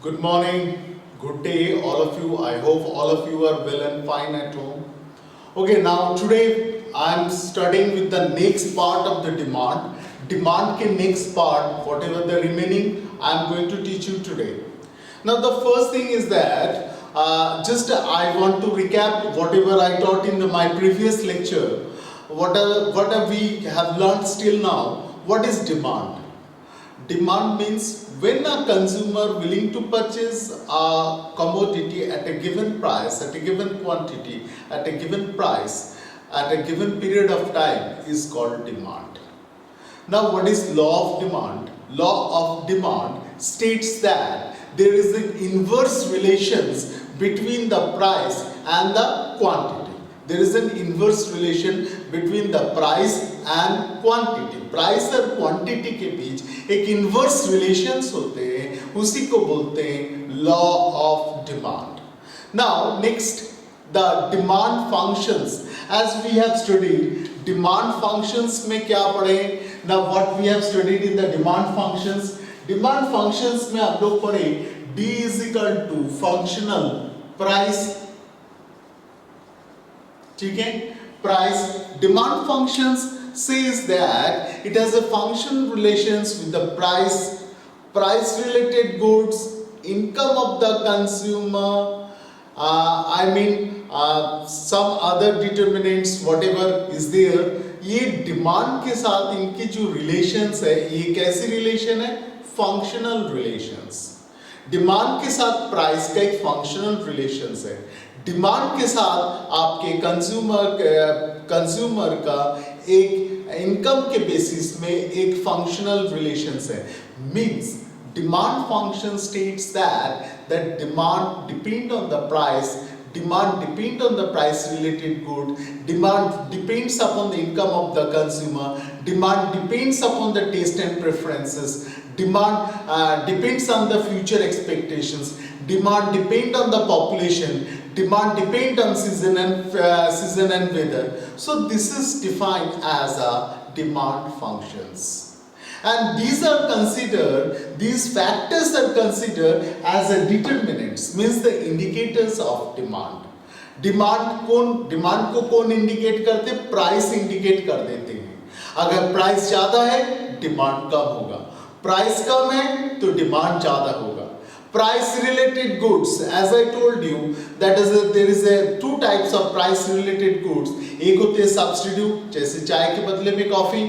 Good morning, good day, all of you. I hope all of you are well and fine at home. Okay, now today I am studying with the next part of the demand. Demand ke next part, whatever the remaining, I am going to teach you today. Now the first thing is that just I want to recap whatever I taught in my previous lecture. What we have learned still now. What is demand? Demand means when a consumer willing to purchase a commodity at a given price, at a given quantity, at a given price, at a given period of time is called demand. Now what is law of demand? Law of demand states that there is an inverse relations between the price and the quantity. There is an inverse relation between the price and quantity. Price और quantity के बीच एक inverse relations होते हैं, उसी को बोलते हैं law of demand. Now next the demand functions. As we have studied demand functions में क्या पढ़े ना, what we have studied in the demand functions. Demand functions में आप लोग पढ़े D is equal to functional price. ठीक है, price. Demand functions says that it has a functional relations with the price related goods, income of the consumer, some other determinants whatever is there. ये demand के साथ इनकी जो relations है, ये कैसी रिलेशन है? Functional relations. डिमांड के साथ प्राइस का एक फंक्शनल रिलेशंस है. डिमांड के साथ आपके कंज्यूमर का एक इनकम के बेसिस में एक फंक्शनल रिलेशंस है. Means demand function states that demand depend on the price, demand depend on the price related good, demand depends upon the income of the consumer, demand depends upon the taste and preferences, demand depends on the future expectations, demand depend on the population, demand depend on season and weather. So this is defined as a demand functions. And these factors are considered as a determinants, means the indicators of demand. Demand को कौन indicate करते? Price indicate कर देते हैं. अगर price ज्यादा है demand कम होगा, प्राइस कम है तो डिमांड ज्यादा होगा. Price related goods, as I told you, there is two types of price related goods. एक होते हैं सब्स्टिट्यूट, जैसे चाय के बदले में कॉफी,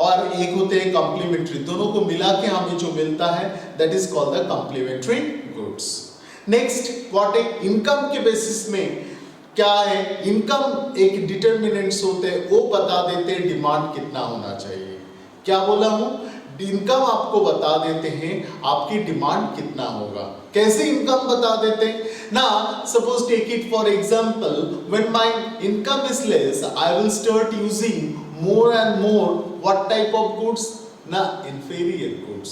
और एक होते हैं कॉम्प्लीमेंट्री. दोनों को मिला के हमें जो मिलता है that is called the complementary goods. Next what है? इनकम के बेसिस में क्या है? इनकम एक डिटरमिनेंट्स होते हैं, वो बता देते हैं डिमांड कितना होना चाहिए. क्या बोला हूं? इनकम आपको बता देते हैं आपकी डिमांड कितना होगा. कैसे इनकम बता देते हैं ना? Suppose take it for example, when my income is less I will start using more and more what type of goods? Na, inferior goods.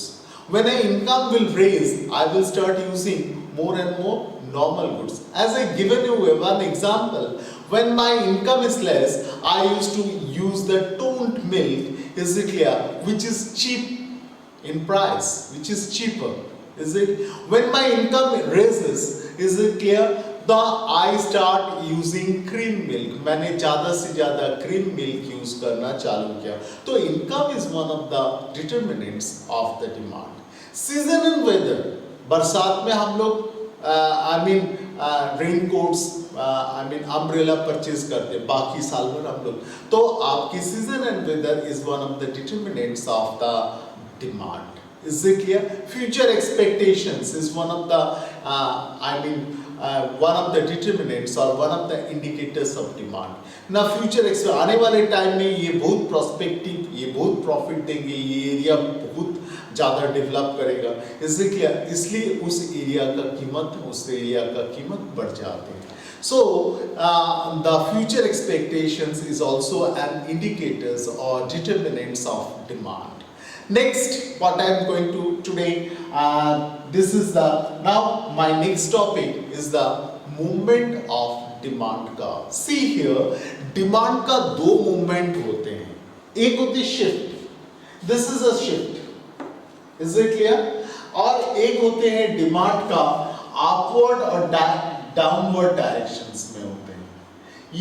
When my income will raise, I will start using more and more normal goods. As I given you one example, when my income is less, I used to use the toned milk, is it clear, which is cheap in price, which is cheaper, is it? When my income raises, is it clear, I start using cream milk. मैंने ज़्यादा से ज़्यादा cream milk use करना चालू किया. तो income is one of the determinants of the demand. Season and weather. बरसात में हम लोग रेनकोट्स, अम्ब्रेला परचेज करते हैं. बाकी साल भर हम लोग, तो आपकी season and weather is one of the determinants of the demand. Is it clear? Future expectations is one of the one of the determinants or one of the indicators of demand. Now future आने वाले time में ये बहुत prospective, ये बहुत profit देंगे, ये area बहुत ज़्यादा डेवलप करेगा. Is it clear? इसलिए उस एरिया का कीमत बढ़ जाते हैं. So the future expectations is also an indicators or determinants of demand. Next, what I am going to today, this is now my next topic is the movement of demand curve. See here, demand का दो movement होते हैं. एक होती है shift. This is a shift. Is it clear? और एक होते हैं डिमांड का अपवर्ड और डाउनवर्ड डायरेक्शंस में होते हैं।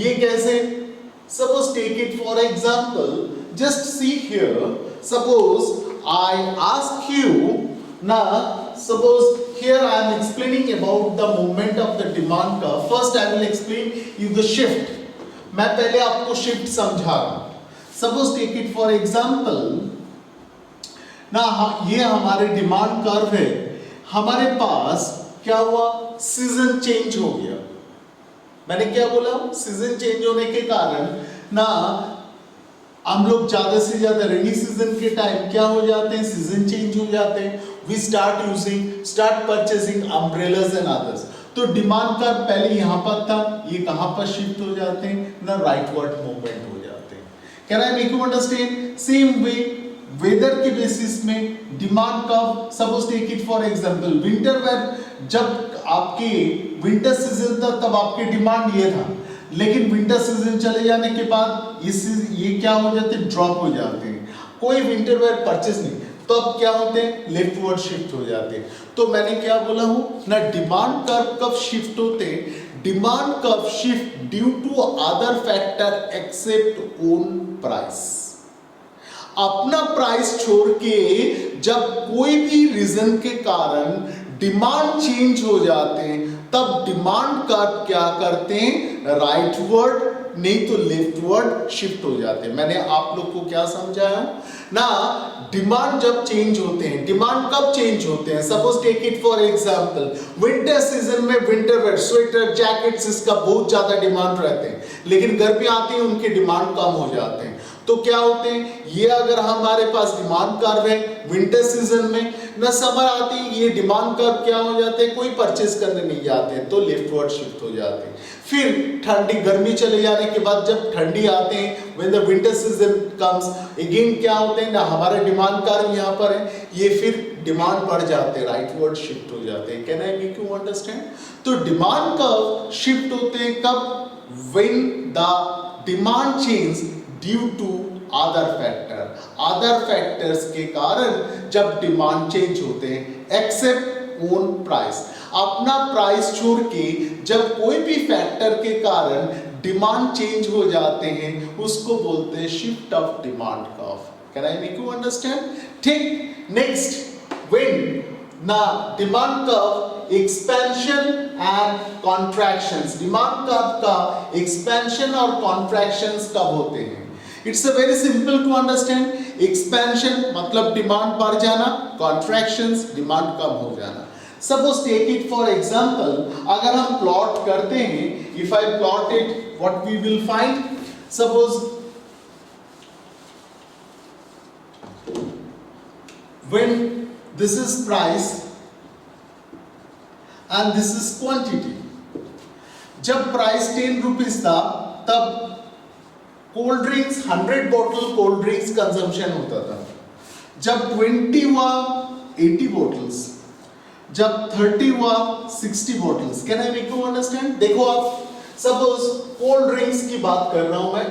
ये कैसे? Suppose take it for example, just see here, suppose I ask you, ना suppose here I am explaining about the movement of the demand curve. First I will explain you the shift. मैं पहले आपको shift समझा रहा हूं. Suppose take it for example, ना ये हमारे डिमांड कर्व है. हमारे पास क्या हुआ? सीजन चेंज हो गया. मैंने क्या बोला? सीजन चेंज होने के कारण ना हम लोग ज्यादा से ज्यादा रेनी सीजन के टाइम क्या हो जाते हैं? सीजन चेंज हो जाते हैं. We start purchasing umbrellas and others. तो डिमांड कर्व पहले यहाँ पर था, ये कहाँ पर शिफ्ट हो जाते हैं? ना राइटवर्ड मूवमेंट हो जाते हैं. Can I make you understand? Same way weather के बेसिस में demand curve, suppose take it for example winter wear, जब आपके विंटर सीजन था तब आपके डिमांड ये था, लेकिन विंटर सीजन चले जाने के बाद ये क्या हो जाते हैं? ड्रॉप हो जाते हैं. कोई विंटर वेयर परचेज नहीं, तो अब क्या होते हैं? लेफ्टवर्ड शिफ्ट हो जाते हैं. तो मैंने क्या बोला हूं ना, डिमांड कर्व कब शिफ्ट होते हैं? Demand curve shift due to other factor except own price. अपना प्राइस छोड़ के जब कोई भी रीजन के कारण डिमांड चेंज हो जाते हैं, तब डिमांड कर्व क्या करते हैं? राइटवर्ड नहीं तो लेफ्टवर्ड शिफ्ट हो जाते हैं. मैंने आप लोग को क्या समझाया ना, डिमांड जब चेंज होते हैं, डिमांड कब चेंज होते हैं? Suppose take it for example winter season में विंटर वेयर, स्वेटर, जैकेट्स, इसका बहुत ज्यादा डिमांड रहते हैं, लेकिन गर्मी आती है उनके डिमांड कम हो जाते हैं. तो क्या होते हैं? ये अगर हमारे पास डिमांड कर्व है विंटर सीजन में, ना समर आती है, ये डिमांड कर्व क्या हो जाते हैं? कोई परचेज करने नहीं जाते, तो लेफ्टवर्ड शिफ्ट हो जाते हैं. फिर ठंडी गर्मी चले जाने के बाद जब ठंडी आते हैं, when the winter season comes again क्या होते हैं ना, हमारे डिमांड कर्व यहाँ पर है, ये फिर डिमांड बढ़ जाते हैं, राइटवर्ड शिफ्ट हो जाते हैं. Can I make you understand? तो डिमांड कर्व शिफ्ट होते हैं कब? when the demand change due to other factors के कारण जब डिमांड चेंज होते हैं, एक्सेप्ट ओन प्राइस. अपना प्राइस छोड़ के जब कोई भी फैक्टर के कारण डिमांड चेंज हो जाते हैं, उसको बोलते हैं shift of demand curve. Can I make you understand? ठीक. नेक्स्ट, व्हेन ना demand curve expansion and contractions. Demand curve का एक्सपेंशन और कॉन्ट्रैक्शंस कब होते हैं? It's a very simple to understand. Expansion मतलब डिमांड बढ़ जाना, कॉन्ट्रैक्शंस डिमांड कम हो जाना. Suppose take it for example, अगर हम प्लॉट करते हैं, if I plot it, what we will find? Suppose when this is price and this is quantity. जब प्राइस 10 रुपीज था तब cold drinks 100 bottle cold drinks consumption होता था. जब 20 हुआ 80 बॉटल्स, जब 30 हुआ 60 bottles. Can I make you understand? देखो आप, सपोज कोल्ड ड्रिंक्स की बात कर रहा हूं मैं.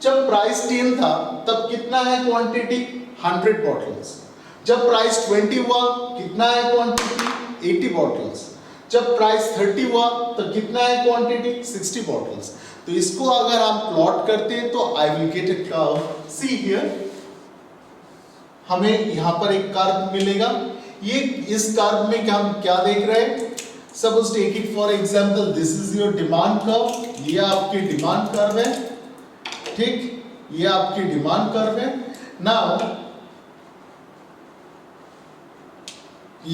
जब प्राइस 10 था तब कितना है क्वांटिटी? 100 बॉटल्स. जब प्राइस 20 हुआ कितना है क्वांटिटी? 80 बॉटल्स. जब प्राइस 30 हुआ तो कितना है क्वांटिटी? 60 बॉटल्स. तो इसको अगर हम प्लॉट करते हैं तो I will get a curve. See here, हमें यहां पर एक कर्व मिलेगा. ये इस कर्व में हम क्या देख रहे हैं? Suppose take it for example, this is your demand curve. ये आपकी डिमांड कर्व है. ठीक, ये आपकी डिमांड कर्व है. नाउ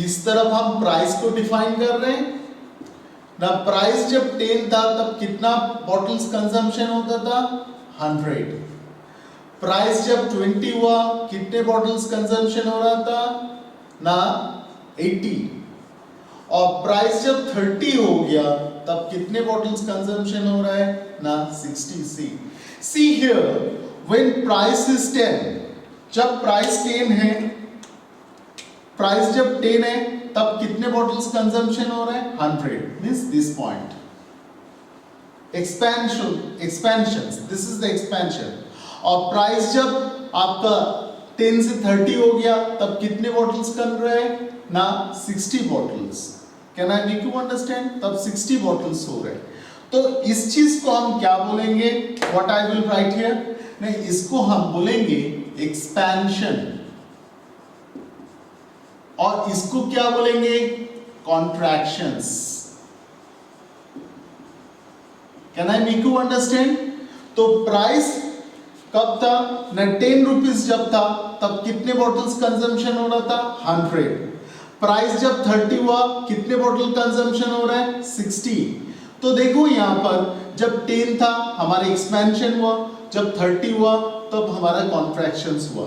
इस तरफ हम प्राइस को डिफाइन कर रहे हैं ना. प्राइस जब 10 था तब कितना बॉटल्स कंजम्पशन होता था? 100. प्राइस जब 20 हुआ कितने बॉटल्स कंजम्पशन हो रहा था ना? 80. और प्राइस जब 30 हो गया तब कितने बॉटल्स कंजम्पशन हो रहा है ना? 60. See here, when price is 10, जब प्राइस 10 है, प्राइस जब 10 है तब कितने बॉटल्स कंजम्पशन हो रहा है? 100. Means this point. Expansions, this is the expansion. और प्राइस जब आपका 10 से 30 हो गया तब कितने बॉटल्स बन रहे ना 60 bottles. Can I make you understand? तब 60 बॉटल्स हो रहे। तो इस चीज को हम क्या बोलेंगे? What I will write here, नहीं इसको हम बोलेंगे एक्सपेंशन और इसको क्या बोलेंगे? Contractions. Can I make you understand? तो प्राइस कब था ना 10 रुपीज जब था तब कितने बॉटल्स कंजम्पशन हो रहा था? 100। प्राइस जब 30 हुआ कितने बॉटल कंजम्पशन हो रहा है? 60। तो देखो यहां पर जब 10 था हमारा एक्सपेंशन हुआ, जब 30 हुआ तब हमारा कॉन्ट्रैक्शंस हुआ।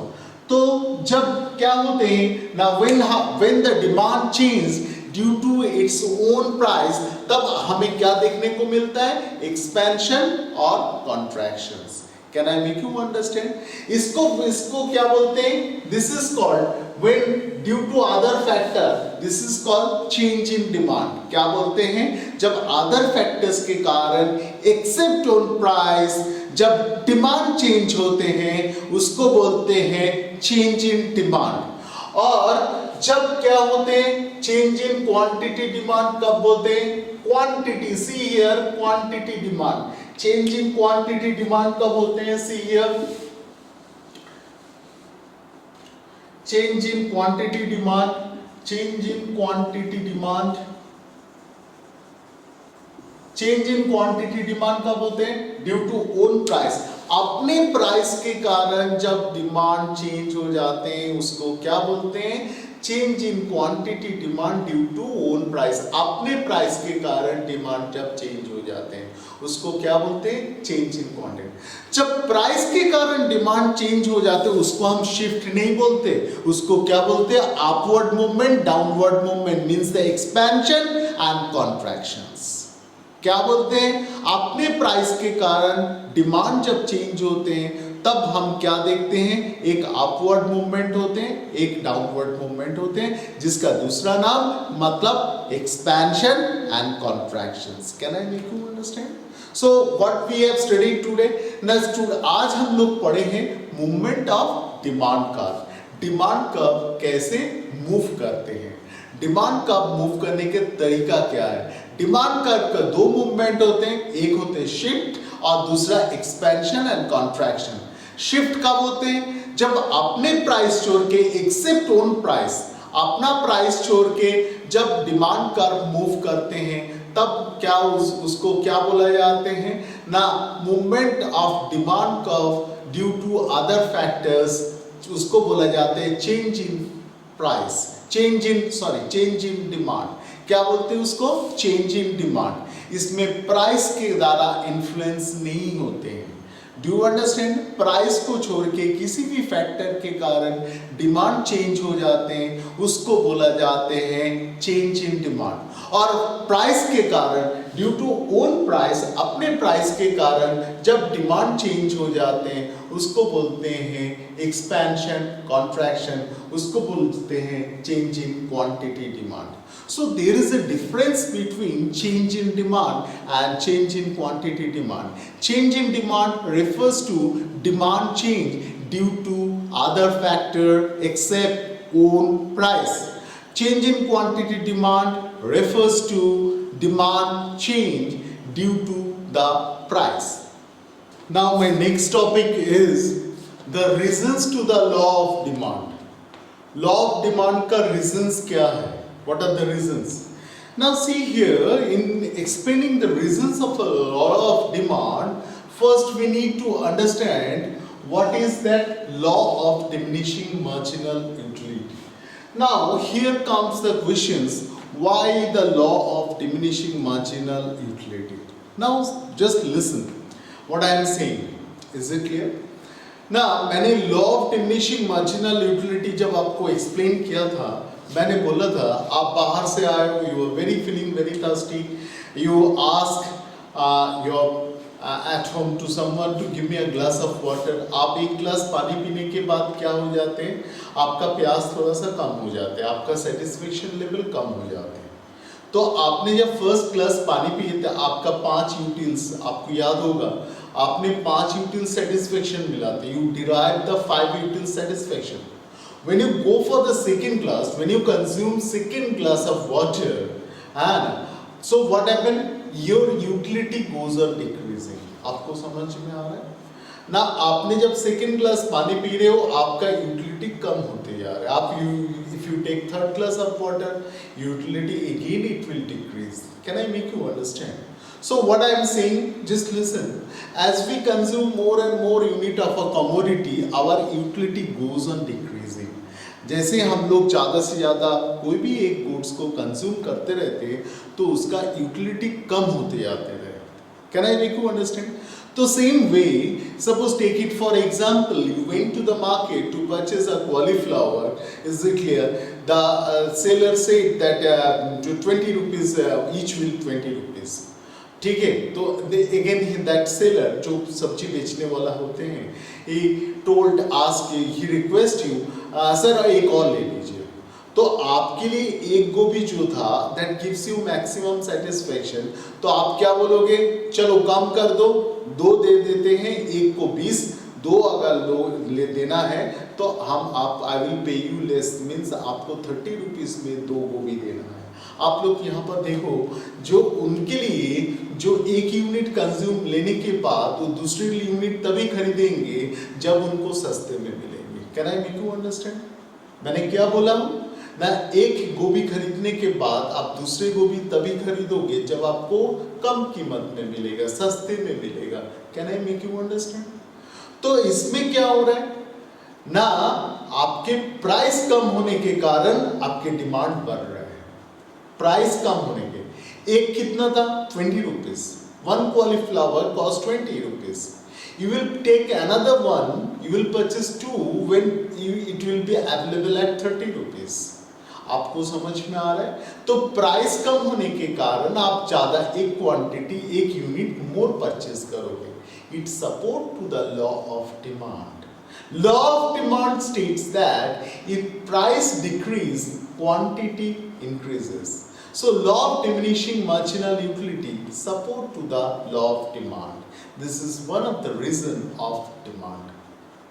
तो जब क्या होते हैं ना when the demand change due to its own price, तब हमें क्या देखने को मिलता है? एक्सपेंशन और contractions. Can I make you understand? इसको क्या बोलते हैं? This is called when due to other factor, this is called change in demand। क्या बोलते हैं? जब other factors के कारण except on price जब डिमांड चेंज होते हैं उसको बोलते हैं चेंज इन डिमांड। और जब क्या होते हैं चेंज इन क्वांटिटी डिमांड कब बोलते हैं? Quantity, see here quantity demand. Change in quantity demand कब होते हैं? See here change in quantity demand. Change in quantity demand, change in quantity demand कब होते हैं? Due to own price. अपने प्राइस के कारण जब डिमांड चेंज हो जाते हैं उसको क्या बोलते हैं? Change in quantity demand due to own price. अपने प्राइस के कारण डिमांड जब चेंज हो जाते हैं उसको क्या बोलते हैं? Change in quantity. जब प्राइस के कारण डिमांड चेंज हो जाते हैं उसको हम शिफ्ट नहीं बोलते, उसको क्या बोलते हैं? Upward movement, downward movement means the expansion and contractions. क्या बोलते हैं? अपने प्राइस के कारण डिमांड जब चेंज होते हैं तब हम क्या देखते हैं? एक अपवर्ड मूवमेंट होते हैं, एक डाउनवर्ड मूवमेंट होते हैं, जिसका दूसरा नाम मतलब expansion and contractions. Can I make you understand? So what we have studied today, आज हम लोग पढ़े हैं movement of demand curve. Demand curve कैसे मूव करते हैं, डिमांड कर्व मूव करने के तरीका क्या है। डिमांड कर्व का दो मूवमेंट होते हैं, एक होते हैं शिफ्ट और दूसरा एक्सपेंशन एंड कॉन्ट्रैक्शन। शिफ्ट कब होते हैं? जब अपने प्राइस छोड़ के एक्सेप्ट ओन प्राइस, अपना प्राइस छोड़ के जब डिमांड कर्व मूव करते हैं तब क्या उसको क्या बोला जाते हैं ना? Movement of demand curve due to other factors, उसको बोला जाता है change in price, change in demand. क्या बोलते हैं उसको? Change in demand. इसमें प्राइस के द्वारा इन्फ्लुएंस नहीं होते हैं। Do you understand? प्राइस को छोड़ के किसी भी फैक्टर के कारण डिमांड चेंज हो जाते हैं उसको बोला जाते हैं चेंज इन डिमांड। और प्राइस के कारण ड्यू टू ओन प्राइस, अपने प्राइस के कारण जब डिमांड चेंज हो जाते हैं उसको बोलते हैं एक्सपेंशन, कॉन्ट्रैक्शन, उसको बोलते हैं change in quantity demand. So there is a difference between change in demand and change in quantity demand. Change in demand refers to demand change due to other factor except own price. Change in quantity demand refers to demand change due to the price. Now my next topic is the reasons to the law of demand. Law of demand का reasons क्या है? What are the reasons? Now see here, in explaining the reasons of a law of demand, first we need to understand what is that law of diminishing marginal utility. Now here comes the questions, why the law of diminishing marginal utility? Now just listen what I am saying. Is it clear? Now मैंने law of diminishing marginal utility जब आपको explain किया था, मैंने बोला था आप बाहर से आए हो, you are very feeling very thirsty, you ask your at home to someone to give me a glass of water. आप एक ग्लास पानी पीने के बाद क्या हो जाते हैं? आपका प्यास थोड़ा सा कम हो जाता है, आपका सेटिस्फेक्शन लेवल कम हो जाते हैं। तो आपने जब फर्स्ट ग्लास पानी पिए थे आपका 5 यूटिल्स आपको याद होगा, आपने 5 यूटिल सेटिस्फेक्शन मिला था, you derive the 5 यूटिल satisfaction. When you go for the second glass, when you consume second glass of water, and so what happen? Your utility goes on decreasing. आपको समझ में आ रहा है ना? आपने जब सेकंड ग्लास पानी पी रहे हो, आपका यूटिलिटी कम होते जा रहा है. आप if you take third glass of water, utility again it will decrease. Can I make you understand? So what I am saying, just listen. As we consume more and more unit of a commodity, our utility goes on decreasing. जैसे हम लोग ज़्यादा से ज़्यादा कोई भी एक goods को कंज्यूम करते रहते तो उसका यूटिलिटी कम होते जाते रहे. Can I make you understand? तो same way, suppose take it for example, you went to the market to purchase a cauliflower. Is it clear? The seller said that जो 20 रुपीज ईच विल 20 रुपीज. ठीक है, तो again that seller जो सब्जी बेचने वाला होते हैं, he told ask, he request you, sir एक और ले लीजिए. तो आपके लिए एक गोभी जो था that gives you maximum satisfaction, तो आप क्या बोलोगे? चलो कम कर दो, 2 दे देते हैं, एक को 20, 2 अगर लो ले देना है तो हम आप I will pay you less, means आपको 30 रुपीज में 2 गोभी देना है. आप लोग यहाँ पर देखो, जो उनके लिए जो एक यूनिट कंज्यूम लेने के बाद वो दूसरी यूनिट तभी खरीदेंगे जब उनको सस्ते में मिलेंगे. Can I make you understand? मैंने क्या बोला ना, एक गोभी खरीदने के बाद आप दूसरे गोभी तभी खरीदोगे जब आपको कम कीमत में मिलेगा, सस्ते में मिलेगा. Can I make you understand? तो इसमें क्या हो रहा है ना, आपके प्राइस कम होने के कारण आपके डिमांड बढ़ रहा है. प्राइस कम होने के, एक कितना था? 20 rupees. 1 cauliflower cost 20 rupees. You will take another one, you will purchase 2 when it will be available at 30 rupees. आपको समझ में आ रहा है? तो प्राइस कम होने के कारण आप ज्यादा एक क्वांटिटी, एक यूनिट मोर परचेज करोगे. It support to the law of demand. Law of demand states that if price decrease, quantity increases. So law of diminishing marginal utility support to the law of demand. This is one of the reason of demand.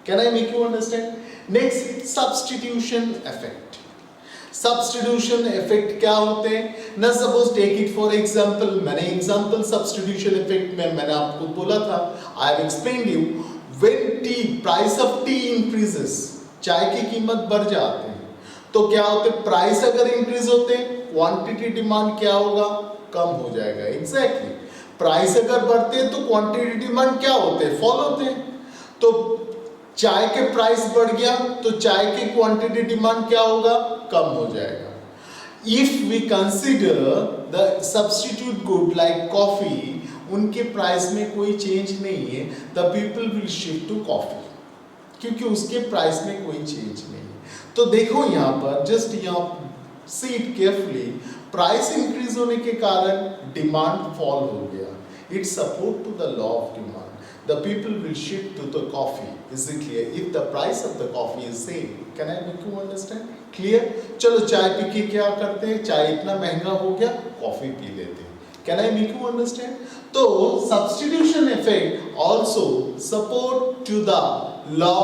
Can I make you understand? Next, substitution effect. Substitution effect क्या होते हैं ना? Suppose take it for example, मैंने example substitution effect में मैंने आपको बोला था, I have explained you, when tea, price of tea increases, चाय की कीमत बढ़ जाती है, तो क्या होते? प्राइस अगर इंक्रीज होते, क्वांटिटी डिमांड क्या होगा? कम हो जाएगा. एग्जैक्टली. प्राइस अगर बढ़ते तो क्वांटिटी डिमांड क्या होते? फॉल होते. तो चाय के प्राइस बढ़ गया तो चाय की क्वांटिटी डिमांड क्या होगा? कम हो जाएगा. If we consider the substitute good like coffee, उनके प्राइस में कोई चेंज नहीं है, the people will shift to coffee, क्योंकि उसके प्राइस में कोई चेंज नहीं है. तो देखो यहाँ पर, जस्ट यहाँ see it carefully, price increase होने के कारण डिमांड फॉल हो गया. It support to the law of demand. The people will shift to the coffee. Is it clear? If the price of the coffee is same. Can I make you understand? Clear? चलो चाय P के क्या करते हैं? चाय इतना महंगा हो गया, कॉफी पी लेते हैं. Can I make you understand? तो substitution effect also support to the law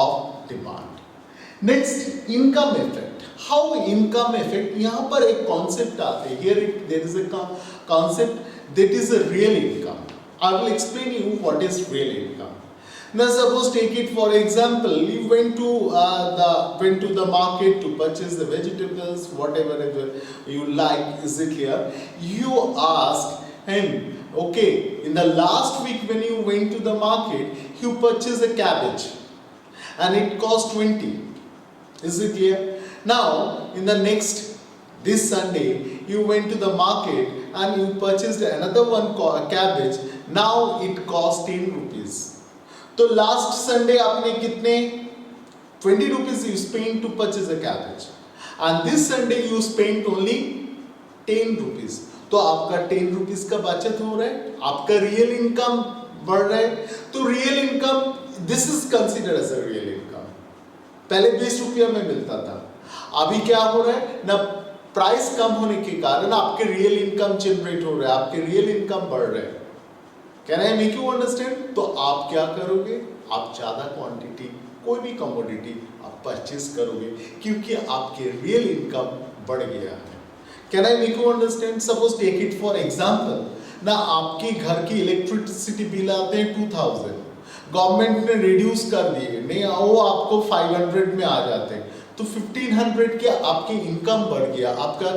of demand. Next, income effect. How income effect? यहाँ पर एक कॉन्सेप्ट आते हैं. Here there is a concept that is a real income. I will explain you what is real income. Now suppose take it for example, you went to the market to purchase the vegetables, whatever you like. Is it clear? You ask him, okay, in the last week when you went to the market, you purchased a cabbage and it cost 20. Is it clear? Now in the next, this Sunday you went to the market and you purchased another one cabbage. Now it cost 10 rupees. तो last Sunday आपने कितने? 20 rupees you spent to purchase a cabbage, and this Sunday you spent only 10 rupees. तो आपका 10 rupees का बचत हो रहा है, आपका रियल इनकम बढ़ रहा है. तो real income, this is considered as a real income. पहले 20 रुपया में मिलता था, अभी क्या हो रहा है ना, प्राइस कम होने के कारण आपके रियल इनकम जनरेट हो रहा है, आपके रियल इनकम बढ़ रहा है. Can I make you understand? तो आप क्या करोगे, आप ज़्यादा क्वांटिटी कोई भी कमोडिटी आप परचेज करोगे क्योंकि आपके रियल इनकम बढ़ गया है। Can I make you understand? Suppose take it for example ना, आपके घर की इलेक्ट्रिसिटी बिल आते हैं 2000, गवर्नमेंट ने रिड्यूस कर दिए, नहीं वो आपको 500 में आ जाते हैं, तो 1500 के आपकी इनकम बढ़ गया, आपका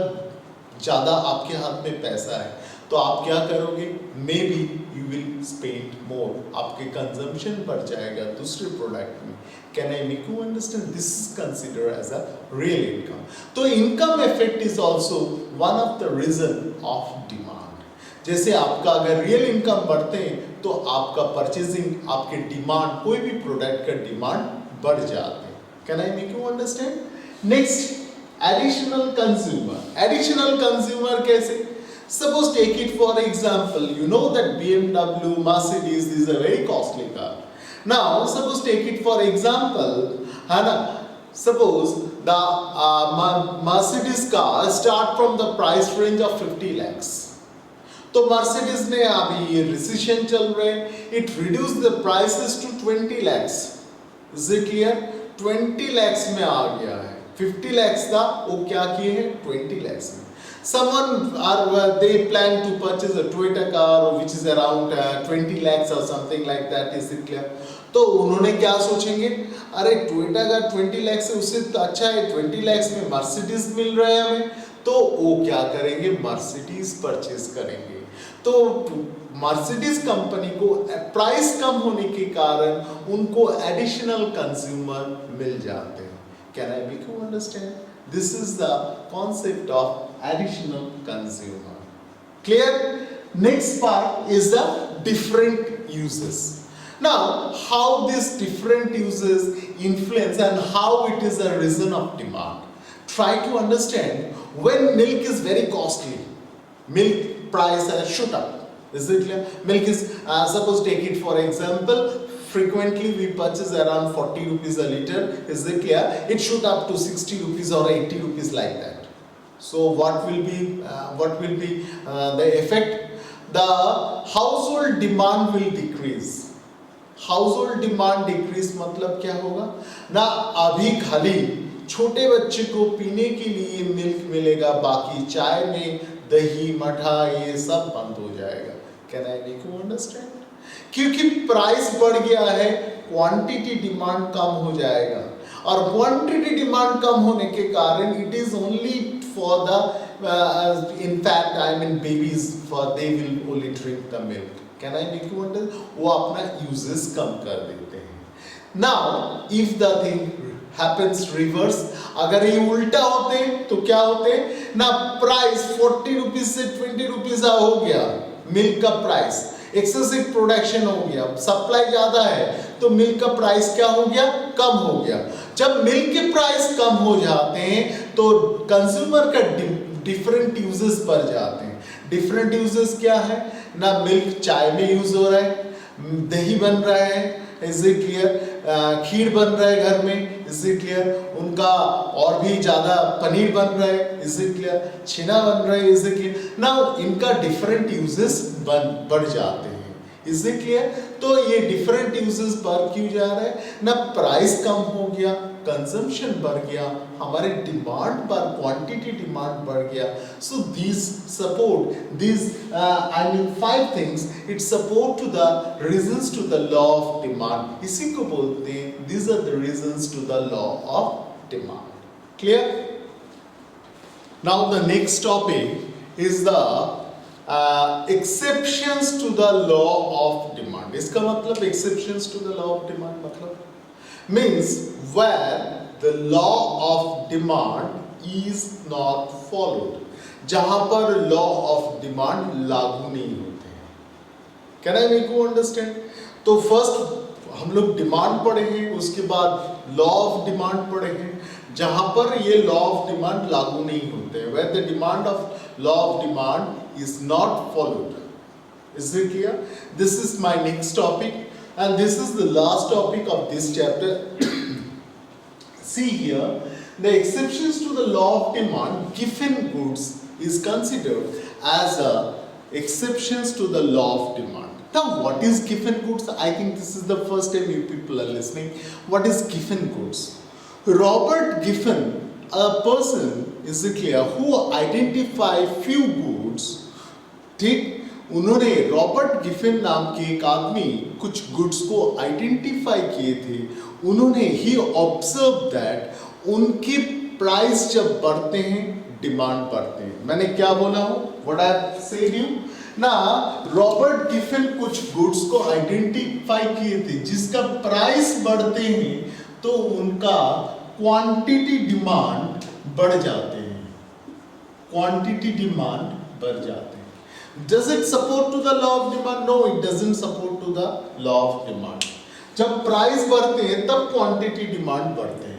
ज़्यादा आपके हाथ में पैसा है, तो आप क्या करोगे, maybe you will spend more, आपके कंजम्पशन बढ़ जाएगा दूसरे प्रोडक्ट में। Can I make you understand? This is consider as a real income. तो income effect is also one of the reason of demand. जैसे आपका अगर रियल इनकम बढ़ते हैं तो आपका परचेजिंग, आपके डिमांड, कोई भी प्रोडक्ट का डिमांड बढ़ जाते हैं। Can I make you understand? Next, additional consumer. Additional consumer कैसे? Suppose take it for example, you know that BMW, Mercedes is a very costly car. Now suppose take it for example, है ना, suppose the Mercedes car start from the price range of 50 lakhs. तो Mercedes ने अभी ये recession चल रहे हैं, it reduced the prices to 20 lakhs. Is it clear? 20 lakhs में आ गया है, 50 lakhs था, वो क्या किए हैं 20 lakhs में। They plan to purchase a Toyota car which is around 20 lakhs or something like that. Is it clear? तो उन्होंने क्या सोचेंगे, अरे टोयोटा का 20 lakhs है, उससे तो अच्छा है 20 lakhs में मर्सिडीज मिल रहा है हमें, तो वो क्या करेंगे, मर्सिडीज परचेज करेंगे। तो मर्सिडीज कंपनी को प्राइस कम होने के कारण उनको एडिशनल कंज्यूमर मिल जाते हैं। Can I make you understand? This is the concept of additional consumer. Clear? Next part is the different uses. Now, how these different uses influence and how it is a reason of demand. Try to understand when milk is very costly, milk price has shoot up. Is it clear? Milk is, suppose take it for example, frequently we purchase around 40 rupees a liter. Is it clear? It shoot up to 60 rupees or 80 rupees like that. So what will be the effect? The household demand will decrease. Household demand decrease मतलब क्या होगा ना, अभी खाली छोटे बच्चे को पीने के लिए मिल्क मिलेगा, बाकी चाय में दही मठा ये सब बंद हो जाएगा। Can I make you understand? क्योंकि प्राइस बढ़ गया है, क्वांटिटी डिमांड कम हो जाएगा, और क्वांटिटी डिमांड कम होने के कारण it is only for the in fact I mean babies, for they will only drink the milk. Can I make you understand? वो अपना यूजेस कम कर देते हैं। Now if the thing happens reverse, अगर ये उल्टा होते तो क्या होते ना, प्राइस 40 रुपीज से 20 रुपीज हो गया मिल्क का प्राइस, एक्सेसिव प्रोडक्शन हो गया, सप्लाई ज्यादा है तो मिल्क का प्राइस क्या हो गया, कम हो गया। जब मिल्क के प्राइस कम हो जाते हैं तो कंज्यूमर का डिफरेंट यूजेस बढ़ जाते हैं। डिफरेंट यूजेस क्या है ना, मिल्क चाय में यूज हो रहा है, दही बन रहा है, इज इट क्लियर, खीर बन रहा है घर में, इज इट क्लियर, उनका और भी ज्यादा पनीर बन रहा है, इज इट क्लियर, छेना बन रहा है, इज इट क्लियर। नाउ इनका डिफरेंट यूजेस बढ़ जाते हैं, इज इट क्लियर। तो ये डिफरेंट यूजेस बढ़ क्यों जा रहा है ना, प्राइस कम हो गया, कंजम्पशन बढ़ गया, हमारे डिमांड पर क्वांटिटी डिमांड बढ़ गया। So this support this I mean 5 things it support to the reasons to the law of demand. इसी को बोलते हैं this are the reasons to the law of demand. Clear? Now the next topic is the exceptions to the law of demand. इसका मतलब exceptions to the law of demand मतलब means where the law of demand is not followed, जहां पर law of demand लागू नहीं होते हैं। Can I make you understand? तो first हम लोग डिमांड पढ़े हैं, उसके बाद लॉ ऑफ डिमांड पढ़े हैं, जहां पर ये लॉ ऑफ डिमांड लागू नहीं होते हैं, where the demand of law of demand is not followed. Is it clear? This is my next topic and this is the last topic of this chapter. See here, the exceptions to the law of demand given goods is considered as a exceptions to the law of demand. Now, what is given goods? I think this is the first time you people are listening. What is given goods? Robert Giffen, a person, is it clear, who identify few goods. ठीक, उन्होंने Robert Giffen नाम के एक आदमी कुछ goods को identify किए थे. उन्होंने ही ऑब्जर्व दैट उनके प्राइस जब बढ़ते हैं डिमांड बढ़ते हैं. मैंने क्या बोला हूं? व्हाट आई सेड यू ना, रॉबर्ट गिफिन कुछ गुड्स को आइडेंटिफाई किए थे जिसका प्राइस बढ़ते हैं तो उनका क्वांटिटी डिमांड बढ़ जाते हैं. क्वांटिटी डिमांड बढ़ जाते हैं. Does it support to the law of demand? No, it doesn't support to the law of demand. जब प्राइस बढ़ते हैं तब क्वांटिटी डिमांड बढ़ते हैं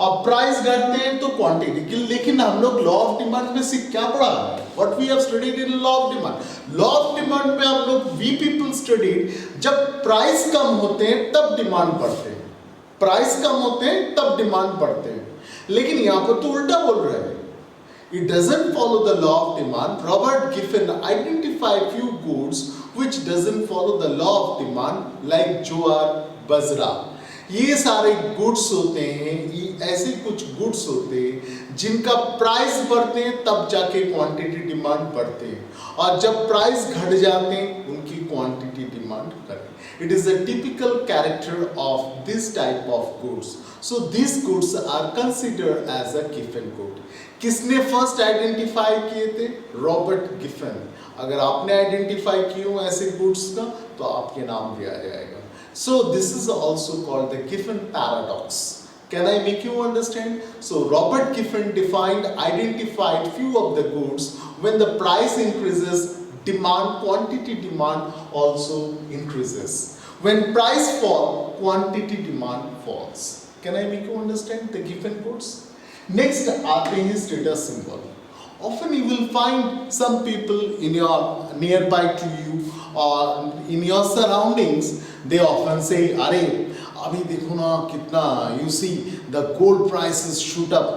और प्राइस घटते हैं तो क्वांटिटी. लेकिन हम लोग लॉ ऑफ डिमांड में से क्या पढ़ा है? What we have studied in law of demand. Law of demand में हम लोग we people studied जब प्राइस कम होते हैं तब डिमांड बढ़ते हैं. प्राइस कम होते हैं तब डिमांड बढ़ते हैं. लेकिन यहाँ पर तो उल्टा बोल रहे हैं. It doesn't follow the law of demand. Robert Giffen identified few goods which doesn't follow the law of demand, like ज्वार, बजरा. ये सारे गुड्स होते हैं, ये ऐसे कुछ गुड्स होते हैं जिनका प्राइस बढ़ते हैं तब जाके क्वांटिटी डिमांड बढ़ते हैं और जब प्राइस घट जाते हैं उनकी क्वांटिटी डिमांड घटती. It is a typical character of this type of goods. So these goods are considered as a given good. किसने फर्स्ट आइडेंटिफाई किए थे? Robert Giffen. अगर आपने आइडेंटिफाई किए हो ऐसे गुड्स का तो आपके नाम भी आ जाएगा. So this is also called the Giffen paradox. Can I make you understand? So Robert Giffen identified few of the goods. When the price increases, quantity demand also increases. When price falls, quantity demand falls. Can I make you understand the Giffen goods? Next आते हैं status symbol. Often you will find some people in your nearby to you or in your surroundings. They often say, अरे अभी देखो ना कितना, you see the gold prices shoot up.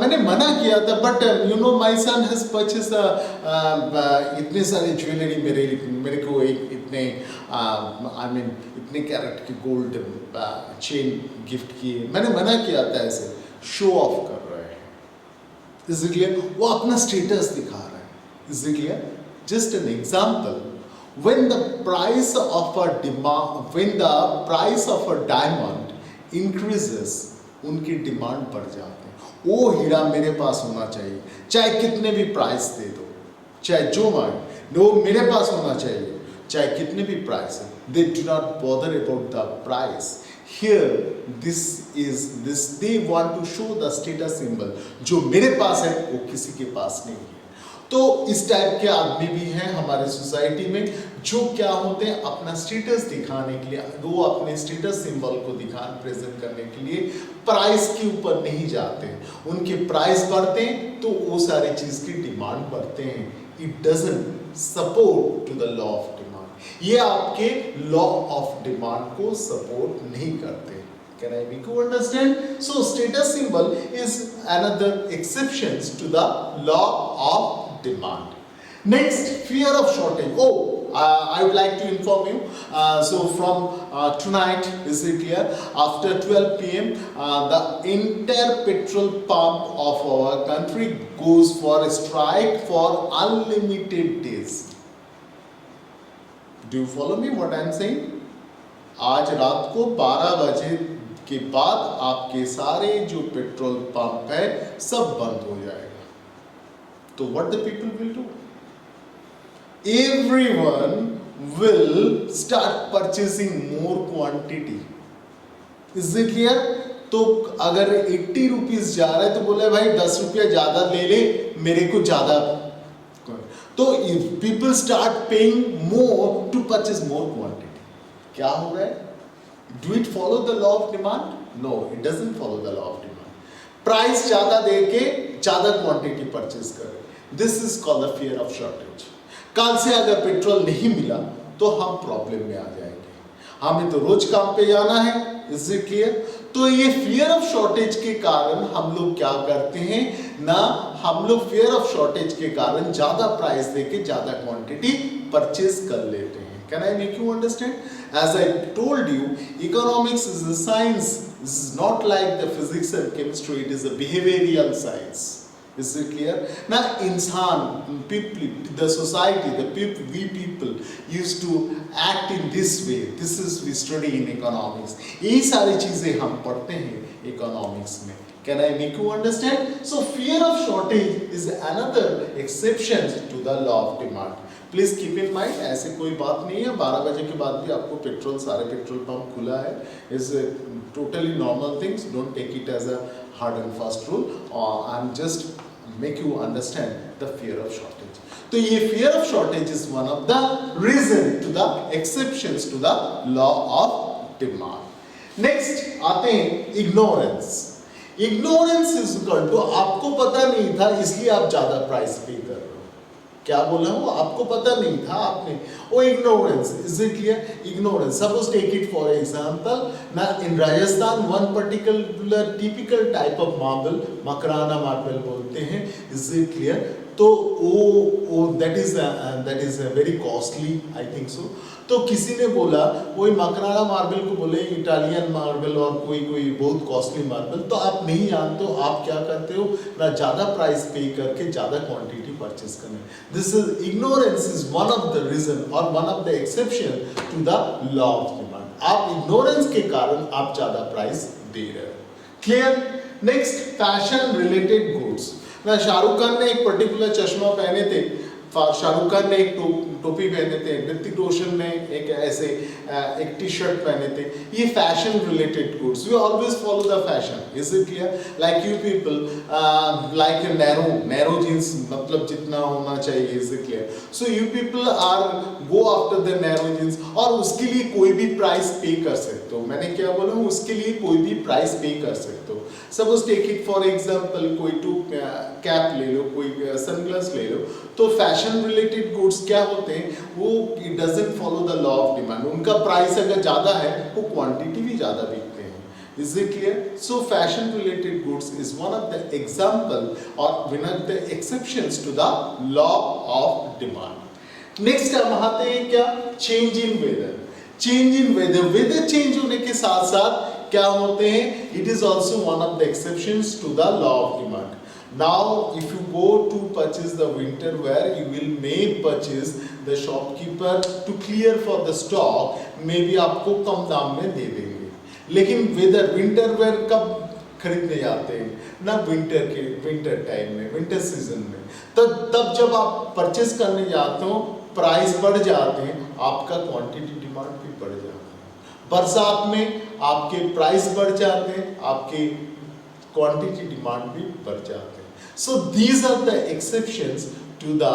मैंने मना किया था, but you know my son has purchased इतने सारे ज्वेलरी मेरे को एक इतने I mean इतने कैरेट की गोल्ड चेन गिफ्ट किए. मैंने मना किया था. ऐसे शो ऑफ कर रहे हैं. Is it clear? वो अपना स्टेटस दिखा रहा है. Is it clear? Just an example. When the price of a diamond increases, उनकी डिमांड बढ़ जाती है. वो हीरा मेरे पास होना चाहिए, चाहे कितने भी प्राइस दे दो, चाहे जो मांगे, वो मेरे पास होना चाहिए, चाहे कितने भी प्राइस है. They do not bother about the price. Here, they want to show the status symbol. जो मेरे पास है वो किसी के पास नहीं है. तो इस टाइप के आदमी भी हैं हमारे सोसाइटी में जो क्या होते हैं अपना स्टेटस दिखाने के लिए, वो अपने स्टेटस सिंबल को प्रेजेंट करने के लिए प्राइस के ऊपर नहीं जाते. उनके प्राइस बढ़ते हैं तो वो सारी चीज की डिमांड बढ़ते हैं. It doesn't support to the law of demand. ये आपके लॉ ऑफ डिमांड को सपोर्ट नहीं करते. Can I make you understand? So status symbol is another exceptions to the law of demand. Next, fear of shortage. I would like to inform you. So from tonight, is it clear? After 12 p.m., the entire petrol pump of our country goes for a strike for unlimited days. Do you follow me? What I am saying? आज रात को 12 बजे के बाद आपके सारे जो petrol pump है सब बंद हो जाएगा. तो what the people will do? Everyone will start purchasing more quantity. Is it clear? तो अगर 80 रुपीस जा रहा है तो बोले भाई 10 रुपया ज्यादा ले ले, मेरे को ज्यादा. तो if people start paying more to purchase more quantity, क्या हो रहा है? Do it follow the law of demand? No, it doesn't follow the law of demand. Price ज्यादा दे के ज्यादा क्वांटिटी परचेज करें. This is called the fear of shortage. कल से अगर पेट्रोल नहीं मिला तो हम प्रॉब्लम में आ जाएंगे. हमें तो रोज काम पे जाना है. Is it clear? तो ये fear of shortage के कारण हम लोग क्या करते हैं ना, हम लोग fear of shortage के कारण ज्यादा प्राइस दे के ज्यादा क्वांटिटी परचेज कर लेते हैं. Can I make you understand? As I told you, economics is a science. This is not like the physics and chemistry. It is a behavioral science. Is it clear? Now, insan, people, the society, the people, we people used to act in this way. This is we study in economics. ये सारी चीजें हम पढ़ते हैं economics में. Can I make you understand? So, fear of shortage is another exception to the law of demand. Please keep in mind, ऐसे कोई बात नहीं है. 12 बजे के बाद भी आपको पेट्रोल, सारे पेट्रोल पंप खुला है. Is totally normal things. Don't take it as a hard and fast rule. I'm just make you understand the fear of shortage. तो ये fear of shortage is one of the reason to the exceptions to the law of demand. Next आते हैं ignorance. Ignorance is equal to आपको पता नहीं था इसलिए आप ज़्यादा प्राइस पे कर रहे हो. क्या बोला हूँ? आपको पता नहीं था आपने. Oh, ignorance. Is it clear? Ignorance. Suppose take it for example. Now in Rajasthan, one particular typical type of marble, Makrana marble बोलते हैं. Is it clear? तो that is a very costly, I think so. तो किसी ने बोला वही Makrana marble को बोले इटालियन मार्बल और कोई बहुत कॉस्टली मार्बल. तो आप नहीं जानते हो, आप क्या करते हो ना, ज़्यादा प्राइस पे करके ज़्यादा क्वांटिटी परचेस करने. This is ignorance is one of the reason और one of the exception to the law of demand. आप इग्नोरेंस के कारण आप ज़्यादा प्राइस दे रहे हो. Clear? Next, fashion related goods. ना शाहरुख खान ने एक पर्टिकुलर चश्मा पहने थे, शाहरुख खान ने एक टोपी पहने थे, ऋतिक रोशन ने एक ऐसे एक टी शर्ट पहने थे. ये fashion related goods. We always follow the fashion. Is it clear? Like you people like narrow jeans, मतलब जितना होना चाहिए. Is it clear? So you people are go after the narrow jeans और उसके लिए कोई भी प्राइस पे कर सकते हो. मैंने क्या बोला हूँ? उसके लिए कोई भी प्राइस पे कर सकते हो. Suppose take it for example, कोई कैप ले लो, कोई सनग्लास ले लो. तो फैशन रिलेटेड गुड्स क्या होते हैं, वो it doesn't follow the law of demand. उनका प्राइस अगर ज़्यादा है वो क्वांटिटी भी ज़्यादा बिकते हैं. Is it clear? So fashion related goods is one of the example और one of the exceptions to the law of demand. Next हम आते हैं क्या, change in weather. Change in weather, weather change होने के साथ साथ क्या होते हैं, it is also one of the exceptions to the law of demand. Now, if you go to purchase the winter wear, you will may purchase the shopkeeper to clear for the stock. Maybe आपको कम दाम में दे देंगे. लेकिन winter wear कब खरीदने जाते हैं ना, विंटर टाइम में, विंटर सीजन में. तब जब आप परचेस करने जाते हो प्राइस बढ़ जाते हैं, आपका क्वांटिटी डिमांड भी बढ़ जाता है. बरसात में आपके प्राइस बढ़ जाते हैं, आपके क्वांटिटी डिमांड भी बढ़ जाते हैं. So these are the exceptions to the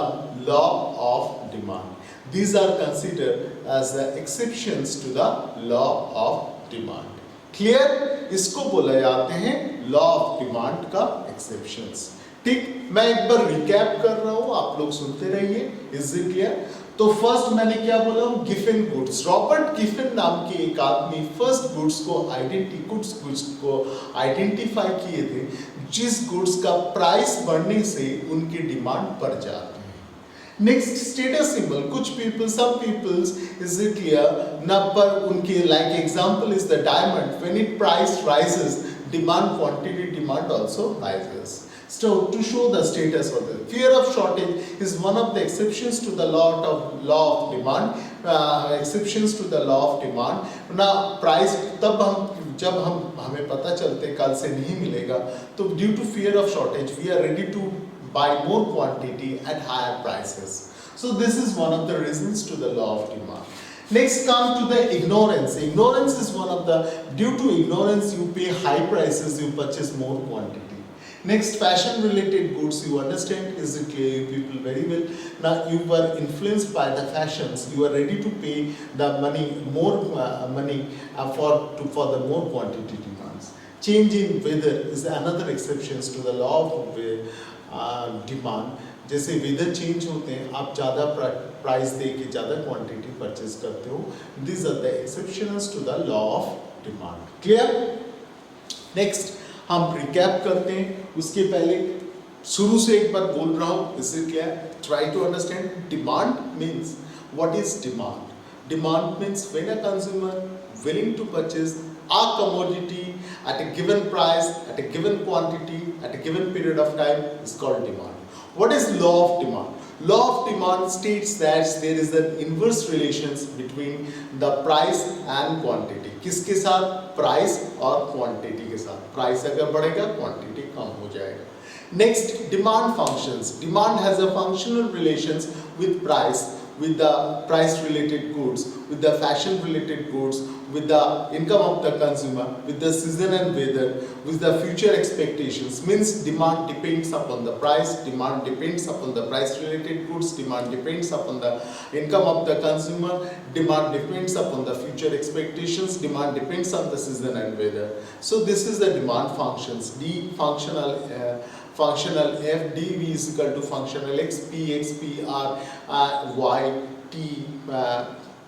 law of demand. These are considered as the exceptions to the law of demand. Clear? इसको बोला जाते हैं law of demand का exceptions. ठीक, मैं एक बार रिकैप कर रहा हूँ, आप लोग सुनते रहिए. Is it clear? तो फर्स्ट मैंने क्या बोला, गिफन गुड्स. रॉबर्ट गिफन नाम के एक आदमी फर्स्ट गुड्स को आइडेंटिफाई किए थे, जिस गुड्स का प्राइस बढ़ने से उनकी डिमांड बढ़ जाती है. Next, status symbol. कुछ people, some peoples, is it clear ना, पर उनके like example is the diamond. When it price rises, demand quantity demand also rises. So to show the status of the fear of shortage is one of the exceptions to the law of demand. Exceptions to the law of demand. ना price तब जब हमें पता चलते कल से नहीं मिलेगा, तो due to fear of shortage we are ready to buy more quantity at higher prices. So this is one of the reasons to the law of demand. Next come to the ignorance. Ignorance is one of the, due to ignorance you pay high prices, you purchase more quantity. Next, fashion related goods, you understand, is it clear, you people very well. Now you were influenced by the fashions, you are ready to pay the money, more money for the more quantity demands. Change in weather is another exceptions to the law of demand. जैसे weather change होते हैं, आप ज़्यादा price दे के ज़्यादा quantity purchase करते हो. These are the exceptions to the law of demand. Clear? Next, हम रिकैप करते हैं. उसके पहले शुरू से एक बार बोल रहा हूँ, इससे क्या है, try to understand. Demand means, what is demand? Demand means when a consumer willing to purchase a commodity at a given price, at a given quantity, at a given period of time is called demand. What is law of demand? Law of demand states that there is an inverse relations between the price and quantity. किसके साथ? Price और quantity के साथ. Price अगर बढ़ेगा quantity कम हो जाएगा. Next, demand functions. Demand has a functional relations with price, with the price related goods, with the fashion related goods, with the income of the consumer, with the season and weather, with the future expectations. Means demand depends upon the price, demand depends upon the price related goods, demand depends upon the income of the consumer, demand depends upon the future expectations, demand depends on the season and weather. So this is the demand functions. D functional F, dV is equal to functional X, P, X, P, R, Y, T,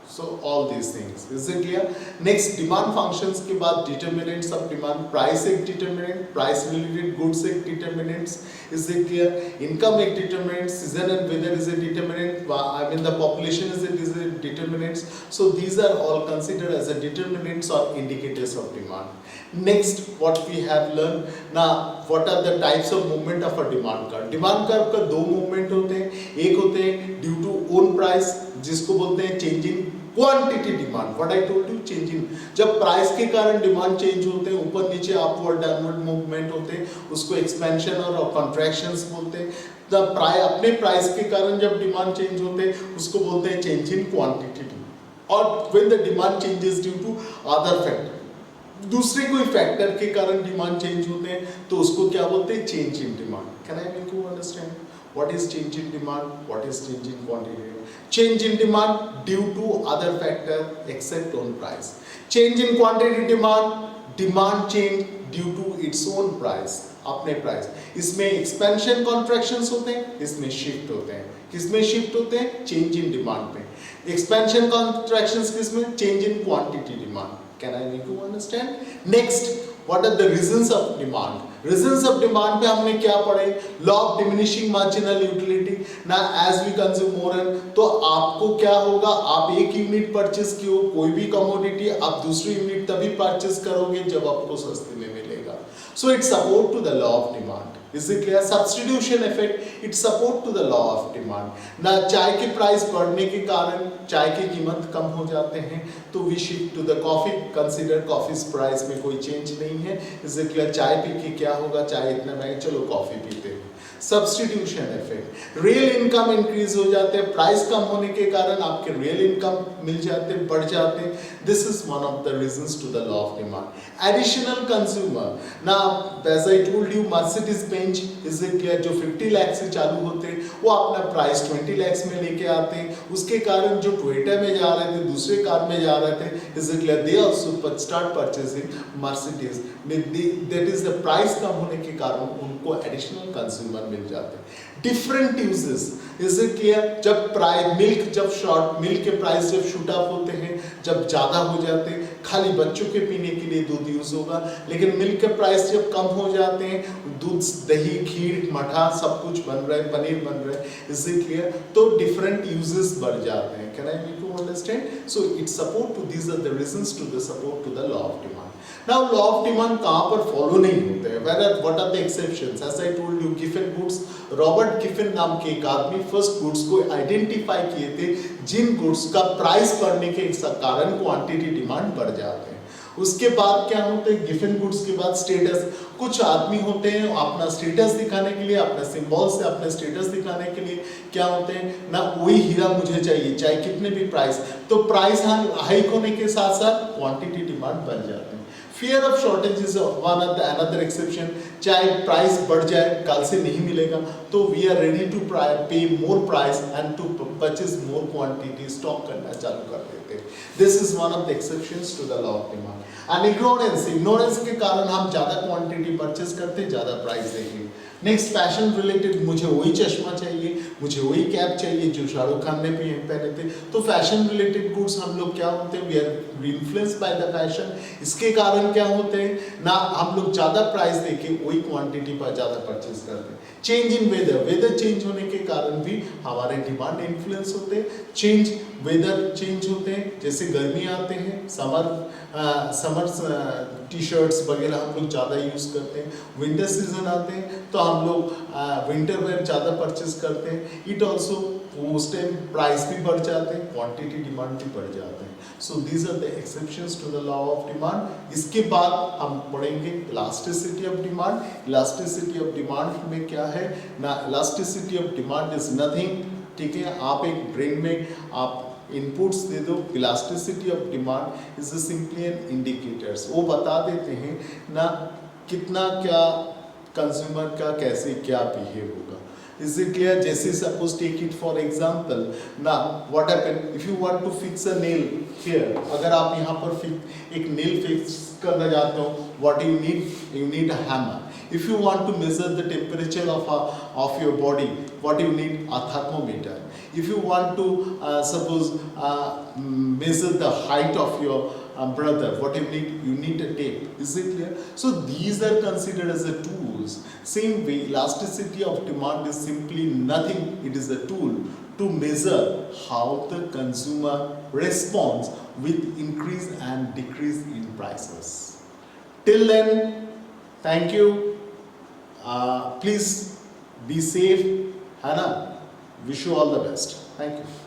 so all these things. Is it clear? Next, demand functions के बाद determinants of demand. Price एक determinant, price related goods एक determinants. Is it clear? Income एक determinant, season and weather is a determinant. I mean the population is a determinants. So these are all considered as a determinants or indicators of demand. Next, what we have learned now, what are the types of movement of a demand curve? Demand curve का दो movement होते हैं. एक होते हैं due to own price, जिसको बोलते हैं change in quantity demand. What I told you, changing. जब प्राइस के कारण डिमांड चेंज होते हैं, ऊपर नीचे अपवर्ड डाउनवर्ड मूवमेंट होते हैं, उसको एक्सपेंशन और कॉन्ट्रैक्शंस बोलते हैं. तब अपने प्राइस के कारण जब डिमांड चेंज होते हैं उसको बोलते हैं चेंज इन क्वांटिटी. और when the demand changes due to other factor, दूसरे कोई फैक्टर के कारण डिमांड चेंज होते हैं तो उसको क्या बोलते हैं, change in demand. Can I make you understand what is change in demand, what is change in quantity? Change in demand due to other factor except on price. Change in quantity demand, demand change due to its own price, अपने price. इसमें expansion contractions होते हैं, इसमें shift होते हैं. किसमें shift होते हैं? चेंज इन डिमांड में. एक्सपेंशन कॉन्ट्रैक्शंस किसमें? Change in quantity demand. Can I make you understand? Next, what are the reasons of demand? Reasons of demand पे हमने क्या पढ़े? Law of diminishing marginal utility. ना as we consume more, तो आपको क्या होगा? आप एक यूनिट परचेस किए हो कोई भी कमोडिटी, आप दूसरी यूनिट तभी परचेस करोगे जब आपको सस्ते में मिलेगा. So it support to the law of demand. Is it clear? Substitution effect, it support to the law of demand. ना चाय के प्राइस बढ़ने के कारण चाय की कीमत कम हो जाते हैं तो we shift to the coffee. Consider coffee's price में कोई चेंज नहीं है. Is it clear? चाय पी के क्या होगा, चाय इतना महंगा, चलो कॉफी पीते हैं. Substitution effect, real income increase हो जाते हैं, प्राइस कम होने के कारण आपके रियल इनकम मिल जाते हैं, बढ़ जाते हैं. This is one of the reasons to the law of demand. Additional consumer, ना as I told you Mercedes Benz is it clear, जो 50 लाख से चालू होते हैं वो अपना प्राइस 20 लाख में लेके आते हैं. उसके कारण जो टोयोटा में जा रहे थे, दूसरे कार में जा रहे थे, is it clear, they also start purchasing Mercedes. That is the price कम होने के कारण उनको एडिशनल कंज्यूमर मिल जाते हैं. Different uses, is it clear. जब प्राइस मिल्क, जब शॉर्ट मिल्क के प्राइस जब शूट अप होते हैं, जब ज़्यादा हो जाते हैं, खाली बच्चों के पीने के लिए दूध यूज होगा, लेकिन मिल्क के प्राइस जब कम हो जाते हैं, दूध, दही, खीर, मठा सब कुछ बन रहा है, पनीर बन रहा है, इज इट क्लियर, तो डिफरेंट यूजेस बढ़ जाते हैं. Can I make you understand? So it support to, these are the reasons to the support to the law of demand. Now law of demand कहाँ पर फॉलो नहीं होते हैं? What are the exceptions? As I told you, Giffen goods, Robert Giffen नाम के एक आदमी first goods को आइडेंटिफाई किए थे जिन गुड्स का प्राइस बढ़ने के कारण क्वांटिटी डिमांड बढ़ जाते हैं. उसके बाद क्या होते हैं? गिफन गुड्स के बाद स्टेटस. कुछ आदमी होते हैं अपना स्टेटस दिखाने के लिए, अपने सिंबल से अपने स्टेटस दिखाने के लिए क्या होते हैं ना, वही हीरा मुझे चाहिए चाहे कितने भी प्राइस, तो प्राइस हाइक होने के साथ साथ क्वांटिटी डिमांड बढ़ जाते हैं. Fear of shortage is one of the another exception. चाहे प्राइस बढ़ जाए, कल से नहीं मिलेगा, तो we are ready to pay more price and to purchase more quantity, stock करना चालू कर देते हैं. This is one of the exceptions to the law of demand. And ignorance के कारण हम ज़्यादा क्वांटिटी परचेज करते, ज़्यादा प्राइस देंगे. नेक्स्ट, फैशन रिलेटेड, मुझे वही चश्मा चाहिए, मुझे वही कैप चाहिए जो शाहरुख खान ने भी पहने थे, तो फैशन रिलेटेड गुड्स हम लोग क्या होते हैं, we are influenced by the fashion. इसके कारण क्या होते हैं ना, हम लोग ज़्यादा प्राइस देके वही क्वांटिटी पर ज़्यादा परचेज करते हैं. Change in weather, weather change होने के कारण भी हमारे डिमांड इन्फ्लुएंस होते हैं. वेदर चेंज होते हैं हैं, जैसे गर्मी आते हैं, समर टी शर्ट्स वगैरह हम लोग ज़्यादा यूज़ करते हैं, विंटर सीजन आते हैं तो हम लोग विंटर वेयर ज़्यादा परचेज करते हैं। इट ऑल्सो उस टाइम प्राइस भी बढ़ जाते हैं, क्वांटिटी डिमांड भी बढ़ जाते हैं। So these are the exceptions to the law of demand. इसके बाद हम पढ़ेंगे elasticity of demand. Elasticity of demand में क्या है ना, elasticity of demand is nothing, ठीक है, आप एक ब्रेन में आप इनपुट्स दे दो, elasticity of demand is simply an indicators, वो बता देते हैं ना कितना क्या कंज्यूमर का कैसे क्या बिहेव होगा। Is it clear? जैसे suppose take it for example ना, what happen if you want to fix a nail here, अगर आप यहाँ पर एक नेल फिक्स करना चाहते हो, what you need a hammer. If you want to measure the temperature of your body, what you need? A thermometer. If you want to suppose measure the height of your brother, what you need? You need a tape. Is it clear? So these are considered as the tools. Same way, elasticity of demand is simply nothing. It is a tool to measure how the consumer responds with increase and decrease in prices. Till then, thank you. Please be safe, है ना? Wish you all the best. Thank you.